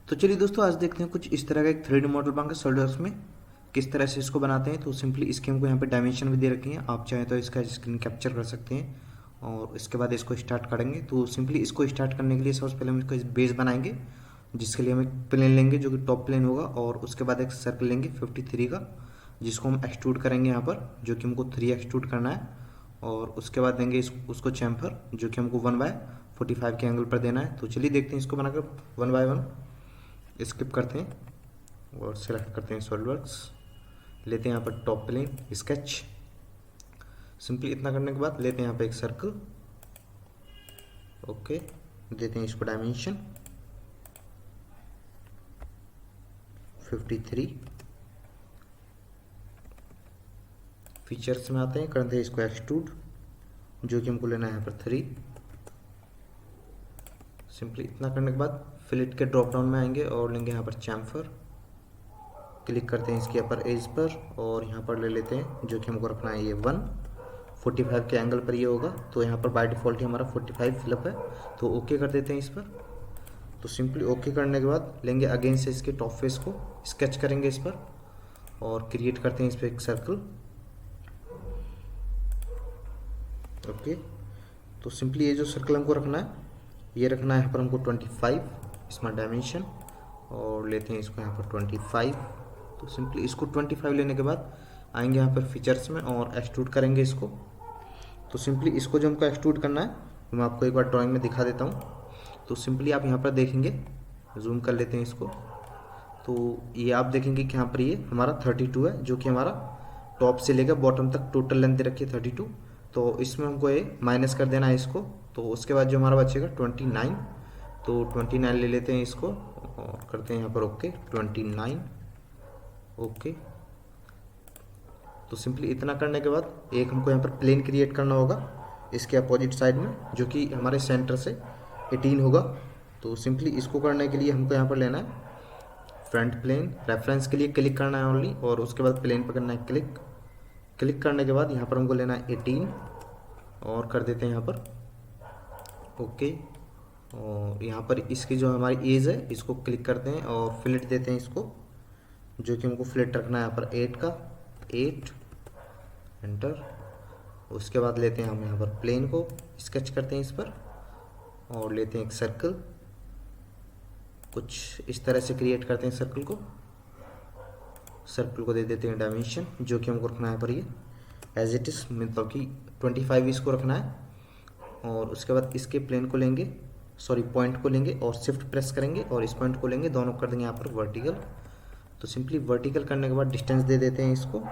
तो चलिए दोस्तों, आज देखते हैं कुछ इस तरह का एक 3D मॉडल बन के सॉलिडवर्क्स में किस तरह से इसको बनाते हैं। तो सिंपली इसके हमको यहाँ पे डायमेंशन भी दे रखी हैं, आप चाहें तो इसका स्क्रीन कैप्चर कर सकते हैं और इसके बाद इसको स्टार्ट करेंगे। तो सिंपली इसको स्टार्ट करने के लिए सबसे पहले हम इसको बेस बनाएंगे, जिसके लिए हम एक प्लेन लेंगे जो कि टॉप प्लेन होगा, और उसके बाद एक सर्कल लेंगे 53 का, जिसको हम एक्सट्रूड करेंगे यहाँ पर, जो कि हमको 3 एक्सट्रूड करना है। और उसके बाद देंगे उसको चैम्फर, जो कि हमको 1/45 के एंगल पर देना है। तो चलिए देखते हैं इसको बनाकर 1 बाय 1। स्किप करते हैं और सिलेक्ट करते हैं सॉलिडवर्क्स, लेते हैं यहाँ पर टॉप प्लेन स्केच। सिंपली इतना करने के बाद लेते हैं यहाँ पे एक सर्कल, ओके, देते हैं इसको डायमेंशन 53। फीचर्स में आते हैं, करते हैं इसको एक्सट्रूड, जो कि हमको लेना है यहाँ पर 3। सिंपली इतना करने के बाद फिलेट के ड्रॉप डाउन में आएंगे और लेंगे यहाँ पर चैम्फर, क्लिक करते हैं इसके अपर एज पर और यहाँ पर ले लेते हैं, जो कि हमको रखना है ये 145 के एंगल पर ये होगा। तो यहाँ पर बाय डिफ़ॉल्ट ही हमारा 45 फिलअप है, तो ओके कर देते हैं इस पर। तो सिंपली ओके करने के बाद लेंगे अगेन से इसके टॉप फेस को स्केच करेंगे इस पर और क्रिएट करते हैं इस पर एक सर्कल, ओके। तो सिंपली ये जो सर्कल हमको रखना है, ये रखना है यहाँ पर हमको 25 इसमें डायमेंशन, और लेते हैं इसको यहाँ पर 25। तो सिंपली इसको 25 लेने के बाद आएंगे यहाँ पर फीचर्स में और एक्सट्रूड करेंगे इसको। तो सिंपली इसको जो हमको एक्सट्रूड करना है, मैं आपको एक बार ड्राइंग में दिखा देता हूँ। तो सिंपली आप यहाँ पर देखेंगे, जूम कर लेते हैं इसको, तो ये आप देखेंगे कि यहाँ पर ये हमारा 32 है, जो कि हमारा टॉप से लेकर बॉटम तक टोटल लेंथ दे रखी है 32। तो इसमें हमको ये माइनस कर देना है इसको। तो उसके बाद जो हमारा बचेगा 29, तो 29 ले लेते हैं इसको और करते हैं यहाँ पर ओके 29, ओके। तो सिंपली इतना करने के बाद एक हमको यहाँ पर प्लेन क्रिएट करना होगा इसके अपोजिट साइड में, जो कि हमारे सेंटर से 18 होगा। तो सिंपली इसको करने के लिए हमको यहाँ पर लेना है फ्रंट प्लेन, रेफरेंस के लिए क्लिक करना है ओनली, और उसके बाद प्लेन पर करना है क्लिक। क्लिक करने के बाद यहाँ पर हमको लेना है 18 और कर देते हैं यहाँ पर ओके। और यहाँ पर इसकी जो हमारी एज है इसको क्लिक करते हैं और फिलेट देते हैं इसको, जो कि हमको फिलेट रखना है यहाँ पर 8 का, 8 एंटर। उसके बाद लेते हैं हम यहाँ पर प्लेन को स्केच करते हैं इस पर और लेते हैं एक सर्कल, कुछ इस तरह से क्रिएट करते हैं सर्कल को। सर्कल को दे देते हैं डायमेंशन, जो कि हमको रखना है पर ये एज इट इज़, मतलब कि 25 इसको रखना है। और उसके बाद इसके प्लेन को लेंगे, सॉरी पॉइंट को लेंगे और शिफ्ट प्रेस करेंगे और इस पॉइंट को लेंगे, दोनों कर देंगे यहाँ पर वर्टिकल। तो सिंपली वर्टिकल करने के बाद डिस्टेंस दे देते हैं इसको,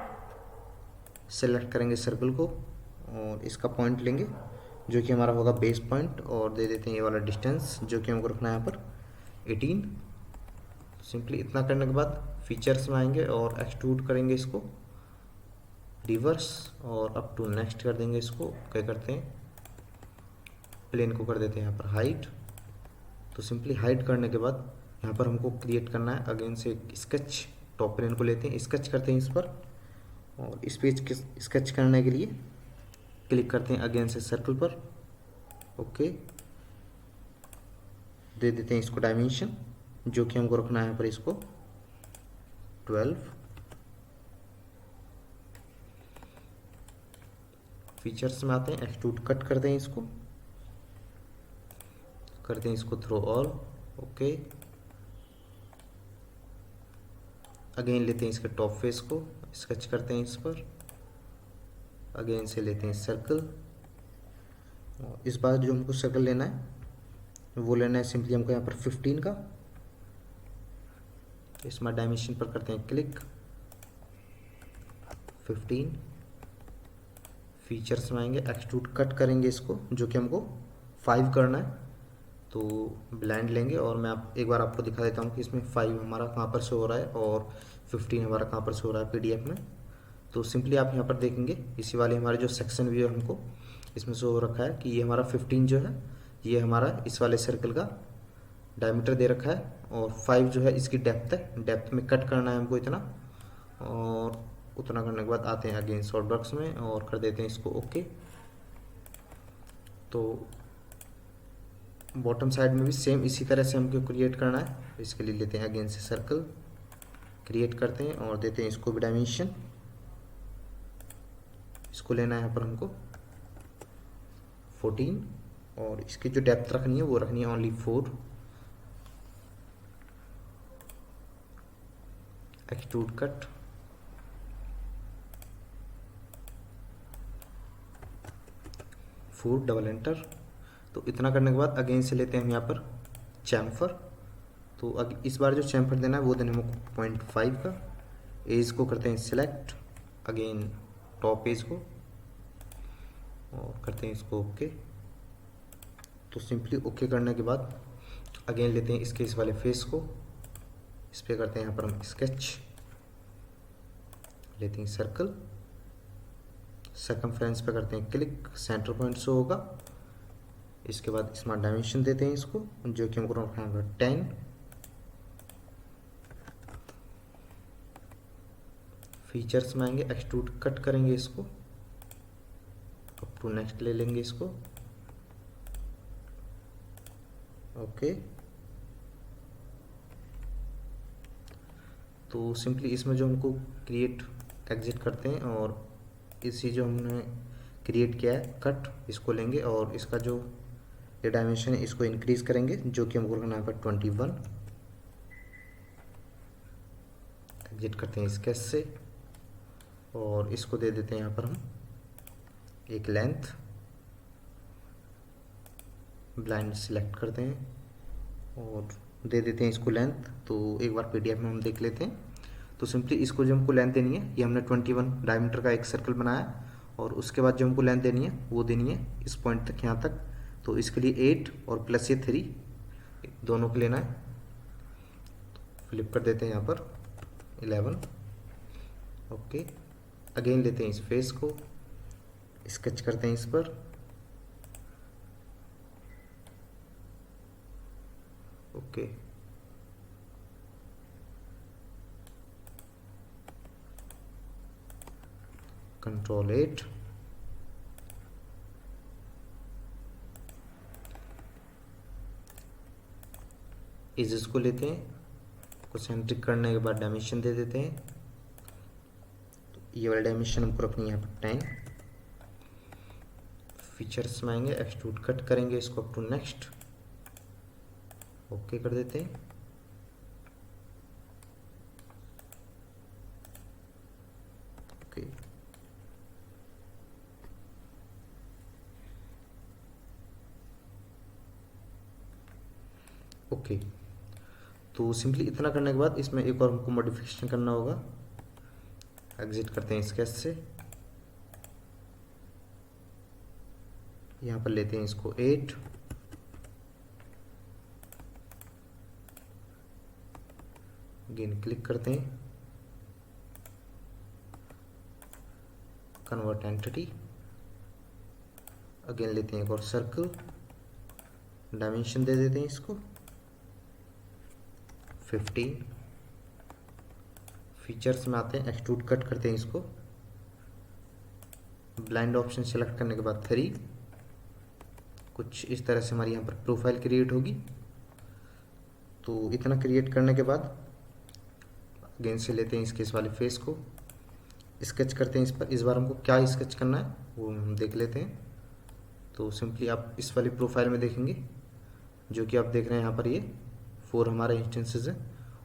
सेलेक्ट करेंगे सर्कल को और इसका पॉइंट लेंगे, जो कि हमारा होगा बेस पॉइंट, और दे देते हैं ये वाला डिस्टेंस, जो कि हमको रखना है यहाँ पर 18। सिंपली इतना करने के बाद फीचर्स में आएंगे और एक्सट्रूड करेंगे इसको रिवर्स और अप टू नेक्स्ट कर देंगे इसको। क्या करते हैं, प्लेन को कर देते हैं यहाँ पर हाइट। तो सिंपली हाइट करने के बाद यहाँ पर हमको क्रिएट करना है अगेन से एक स्केच, टॉप प्लेन को लेते हैं स्केच करते हैं इस पर, और इस पेज स्केच करने के लिए क्लिक करते हैं अगेन से सर्कल पर, ओके। दे देते हैं इसको डायमेंशन, जो कि हमको रखना है यहाँ पर इसको 12। फीचर्स में आते हैं, एक्सट्रूड कट करते हैं इसको, करते हैं इसको थ्रो ऑल, ओके। अगेन लेते हैं इसके टॉप फेस को स्केच करते हैं इस पर, अगेन से लेते हैं सर्कल। इस बार जो हमको सर्कल लेना है वो लेना है सिंपली हमको यहाँ पर 15 का। इसमें डायमेंशन पर करते हैं क्लिक 15। फीचर्स में आएंगे, एक्सट्रूड कट करेंगे इसको, जो कि हमको 5 करना है। तो ब्लेंड लेंगे और मैं एक बार आपको दिखा देता हूँ कि इसमें 5 हमारा कहाँ पर शो हो रहा है और 15 हमारा कहाँ पर शो हो रहा है पीडीएफ में। तो सिंपली आप यहाँ पर देखेंगे इसी वाले हमारे जो सेक्शन व्यू है हमको इसमें शो हो रखा है कि ये हमारा 15 जो है ये हमारा इस वाले सर्कल का डायमीटर दे रखा है, और 5 जो है इसकी डेप्थ है, डेप्थ में कट करना है हमको इतना। और उतना करने के बाद आते हैं अगेन सॉलिडवर्क्स में और कर देते हैं इसको ओके। तो बॉटम साइड में भी सेम इसी तरह से हमको क्रिएट करना है। इसके लिए लेते हैं अगेन से सर्कल, क्रिएट करते हैं और देते हैं इसको भी डायमेंशन। इसको लेना है यहाँ पर हमको 14 और इसकी जो डेप्थ रखनी है वो रखनी है only 4। Extrude cut, four, double enter. तो इतना करने के बाद अगेन से लेते हैं हम यहाँ पर चैम्फर। तो इस बार जो चैम्फर देना है वो देना है हमको 0.5 का। एज को करते हैं सिलेक्ट, अगेन टॉप एज को, और करते हैं इसको ओके। तो सिंपली ओके करने के बाद अगेन लेते हैं इसके इस वाले फेस को, इस पर करते हैं यहाँ पर हम स्केच, लेते हैं सर्कल, सर्कमफ्रेंस पे करते हैं क्लिक, सेंटर पॉइंट शो होगा। इसके बाद स्मार्ट डायमेंशन देते हैं इसको, जो कि हमको रखना होगा 10। फीचर्स में आएंगे, एक्सट्रूड कट करेंगे इसको, अप टू नेक्स्ट ले लेंगे इसको, ओके। तो सिंपली इसमें जो हमको क्रिएट एग्जिट करते हैं और इसी जो हमने क्रिएट किया है कट, इसको लेंगे और इसका जो ये डायमेंशन है इसको इंक्रीज करेंगे, जो कि हमको रखना है 21। एग्जिट करते हैं स्केच से और इसको दे देते हैं यहाँ पर हम एक लेंथ, ब्लाइंड सिलेक्ट करते हैं और दे देते हैं इसको लेंथ। तो एक बार पीडीएफ में हम देख लेते हैं। तो सिंपली इसको जो हमको लेंथ देनी है, ये हमने 21 डायमीटर का एक सर्कल बनाया और उसके बाद जो हमको लेंथ देनी है वो देनी है इस पॉइंट तक, यहाँ तक। तो इसके लिए 8 और प्लस ये 3 दोनों को लेना है। फ्लिप कर देते हैं यहाँ पर 11, ओके। अगेन लेते हैं इस फेस को, स्केच करते हैं इस पर, ओके। कंट्रोल 8, इस को लेते हैं, को सेंट्रिक करने के बाद डायमेंशन दे देते हैं। तो ये वाला डायमेंशन हमको रखनी है यहाँ पर 10। फीचर्स में आएंगे, एक्सट्रूड कट करेंगे इसको अप टू नेक्स्ट, ओके कर देते हैं। Okay, okay. तो सिंपली इतना करने के बाद इसमें एक और हमको मॉडिफिकेशन करना होगा। एग्जिट करते हैं स्केच से, यहाँ पर लेते हैं इसको 8, अगेन क्लिक करते हैं, कन्वर्ट एंटिटी, अगेन लेते हैं एक और सर्कल, डायमेंशन दे देते हैं इसको 15। फीचर्स में आते हैं, एक्सट्रूड कट करते हैं इसको, ब्लाइंड ऑप्शन सेलेक्ट करने के बाद 3। कुछ इस तरह से हमारी यहाँ पर प्रोफाइल क्रिएट होगी। तो इतना क्रिएट करने के बाद अगेन से लेते हैं इसके इस वाले फेस को, स्केच करते हैं इस पर। इस बार हमको क्या स्केच करना है वो हम देख लेते हैं। तो सिंपली आप इस वाली प्रोफाइल में देखेंगे, जो कि आप देख रहे हैं यहाँ पर ये 4 हमारे इंस्टेंसेस हैं,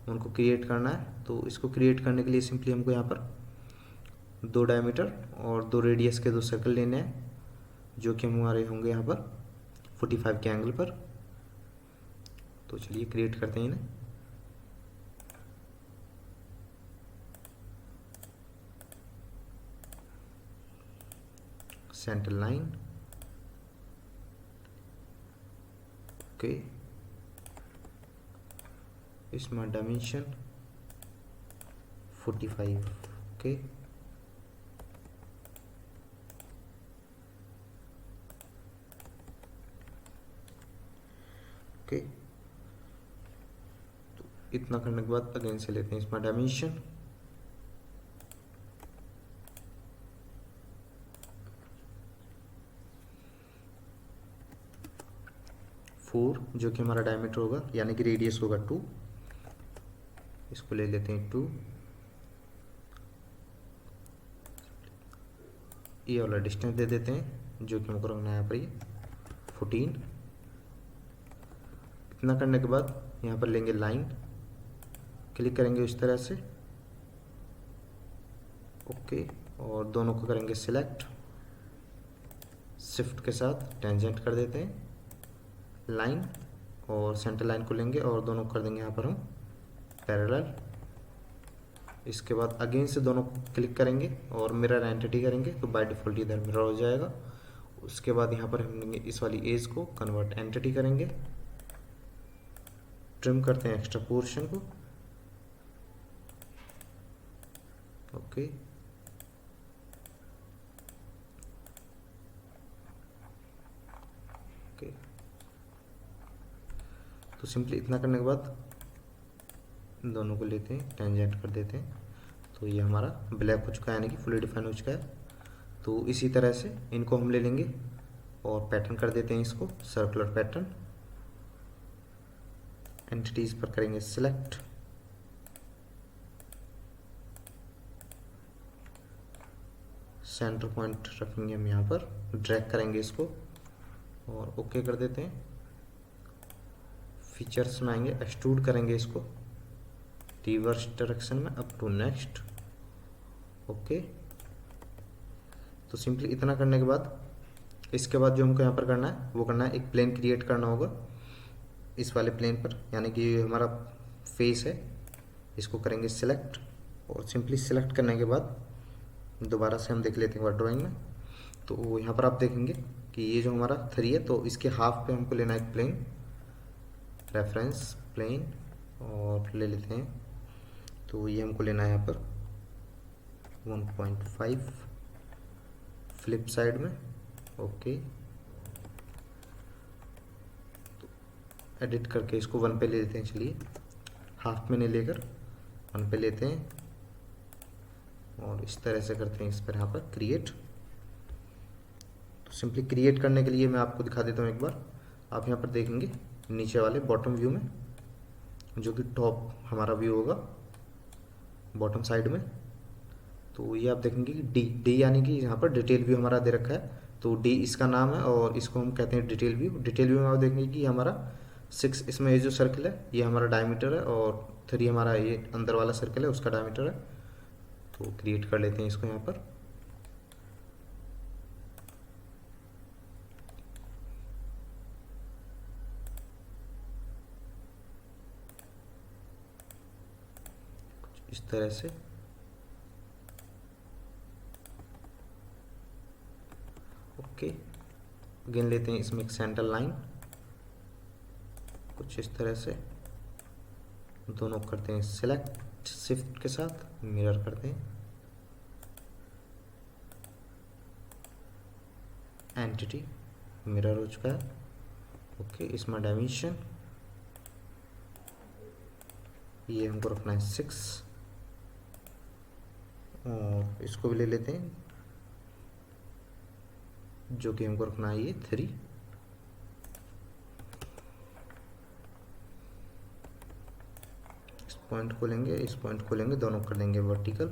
उनको क्रिएट करना है। तो इसको क्रिएट करने के लिए सिंपली हमको यहाँ पर 2 डायमीटर और 2 रेडियस के 2 सर्कल लेने हैं, जो कि हमारे होंगे यहाँ पर 45 के एंगल पर। तो चलिए क्रिएट करते हैं इन्हें। Centre line, okay. इसमें डायमेंशन 45, ओके। ओके, तो इतना करने के बाद अगेन से लेते हैं इसमें डायमेंशन, 4 जो कि हमारा डायमीटर होगा, यानी कि रेडियस होगा 2। इसको ले लेते हैं 2। ये वाला डिस्टेंस दे देते हैं जो कि हमको रखना है यहाँ पर, ये 14। इतना करने के बाद यहाँ पर लेंगे लाइन, क्लिक करेंगे इस तरह से, ओके, और दोनों को करेंगे सिलेक्ट, शिफ्ट के साथ टेंजेंट कर देते हैं लाइन, और सेंटर लाइन को लेंगे और दोनों को कर देंगे यहाँ पर हम पैरेलल। इसके बाद अगेन से दोनों को क्लिक करेंगे और मिरर एंटिटी करेंगे, तो बाय डिफ़ॉल्ट इधर मिरर हो जाएगा। उसके बाद यहाँ पर हम लेंगे इस वाली एज को कन्वर्ट एंटिटी करेंगे, ट्रिम करते हैं एक्स्ट्रा पोर्शन को, ओके, ओके। तो सिंपली इतना करने के बाद दोनों को लेते हैं टेंजेंट कर देते हैं, तो ये हमारा ब्लैक हो चुका है, यानी कि फुली डिफाइन हो चुका है। तो इसी तरह से इनको हम ले लेंगे और पैटर्न कर देते हैं इसको सर्कुलर पैटर्न। एंटिटीज पर करेंगे सिलेक्ट, सेंटर पॉइंट रखेंगे हम यहाँ पर, ड्रैग करेंगे इसको और ओके कर देते हैं। फीचर्स में आएंगे, एक्सट्रूड करेंगे इसको रिवर्स डायरेक्शन में अप टू नेक्स्ट, ओके। तो सिंपली इतना करने के बाद इसके बाद जो हमको यहाँ पर करना है वो करना है, एक प्लेन क्रिएट करना होगा इस वाले प्लेन पर, यानी कि ये हमारा फेस है। इसको करेंगे सिलेक्ट और सिंपली सिलेक्ट करने के बाद दोबारा से हम देख लेते हैं एक बार ड्राइंग में। तो यहाँ पर आप देखेंगे कि ये जो हमारा 3 है, तो इसके हाफ पे हमको लेना है एक प्लेन, रेफरेंस प्लेन, और ले लेते हैं। तो ये हमको लेना है यहाँ पर 1.5 फ्लिप साइड में, ओके। तो एडिट करके इसको 1 पे ले लेते हैं, चलिए हाफ में नहीं लेकर 1 पे लेते हैं और इस तरह से करते हैं इस पर यहाँ पर क्रिएट। तो सिंपली क्रिएट करने के लिए मैं आपको दिखा देता हूँ एक बार। आप यहाँ पर देखेंगे नीचे वाले बॉटम व्यू में, जो कि टॉप हमारा व्यू होगा बॉटम साइड में, तो ये आप देखेंगे कि डी यानी कि यहाँ पर डिटेल व्यू हमारा दे रखा है, तो डी इसका नाम है और इसको हम कहते हैं डिटेल व्यू। डिटेल व्यू में आप देखेंगे कि हमारा 6, इसमें ये जो सर्कल है ये हमारा डायमीटर है और 3 हमारा ये अंदर वाला सर्कल है उसका डायमीटर है। तो क्रिएट कर लेते हैं इसको यहाँ पर, इस तरह से, ओके। अगेन लेते हैं इसमें एक सेंटर लाइन, कुछ इस तरह से, दोनों करते हैं सिलेक्ट शिफ्ट के साथ, मिरर करते हैं, एंटिटी मिरर हो चुका है, ओके। इसमें डायमेंशन ये हमको रखना है 6 और इसको भी ले लेते हैं जो कि हमको रखना है ये 3। इस पॉइंट को लेंगे, इस पॉइंट को लेंगे, दोनों कर देंगे वर्टिकल,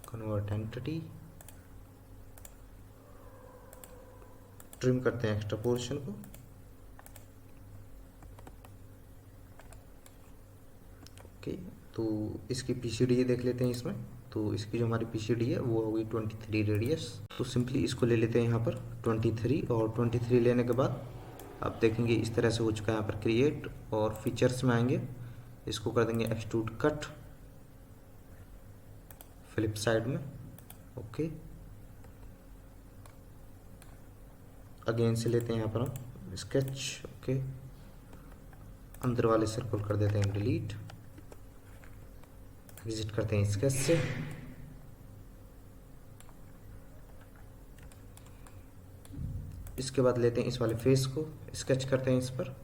कन्वर्ट एंटिटी, ट्रिम करते हैं एक्स्ट्रा पोर्शन को, ओके। तो इसकी पीसीडी देख लेते हैं इसमें। तो इसकी जो हमारी पीसीडी है वो होगी 23 रेडियस। तो सिंपली इसको ले लेते हैं यहाँ पर 23 और 23 लेने के बाद आप देखेंगे इस तरह से हो चुका है यहाँ पर क्रिएट। और फीचर्स में आएंगे, इसको कर देंगे एक्सट्रूड कट फ्लिप साइड में, ओके। अगेन से लेते हैं यहाँ पर हम स्केच, ओके। अंदर वाले सर्कल कर देते हैं डिलीट, विजिट करते हैं स्केच से, इसके बाद लेते हैं इस वाले फेस को, स्केच करते हैं इस पर,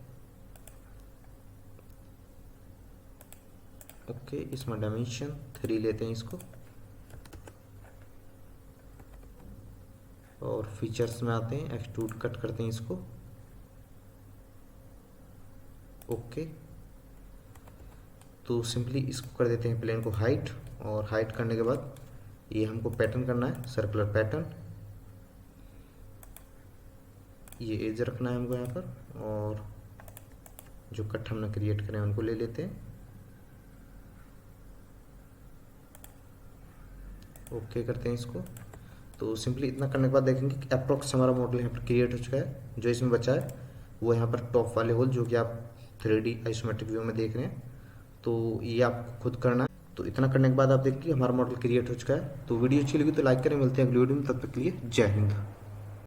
ओके। इसमें डायमेंशन 3 लेते हैं इसको, और फीचर्स में आते हैं, एक्सट्रूड कट करते हैं इसको। ओके, तो सिंपली इसको कर देते हैं प्लेन को हाइट, और हाइट करने के बाद ये हमको पैटर्न करना है, सर्कुलर पैटर्न। ये एज रखना है हमको यहाँ पर, और जो कट हमने क्रिएट करें उनको ले लेते हैं। ओके करते हैं इसको। तो सिंपली इतना करने के बाद देखेंगे कि अप्रोक्स हमारा मॉडल यहाँ पर क्रिएट हो चुका है। जो इसमें बचा है वो यहाँ पर टॉप वाले होल, जो कि आप 3D आइसोमेट्रिक व्यू में देख रहे हैं। तो ये आपको खुद करना है। तो इतना करने के बाद आप देखिए हमारा मॉडल क्रिएट हो चुका है। तो वीडियो अच्छी लगी तो लाइक करें। मिलते हैं अगली वीडियो में, तब तक के लिए जय हिंद।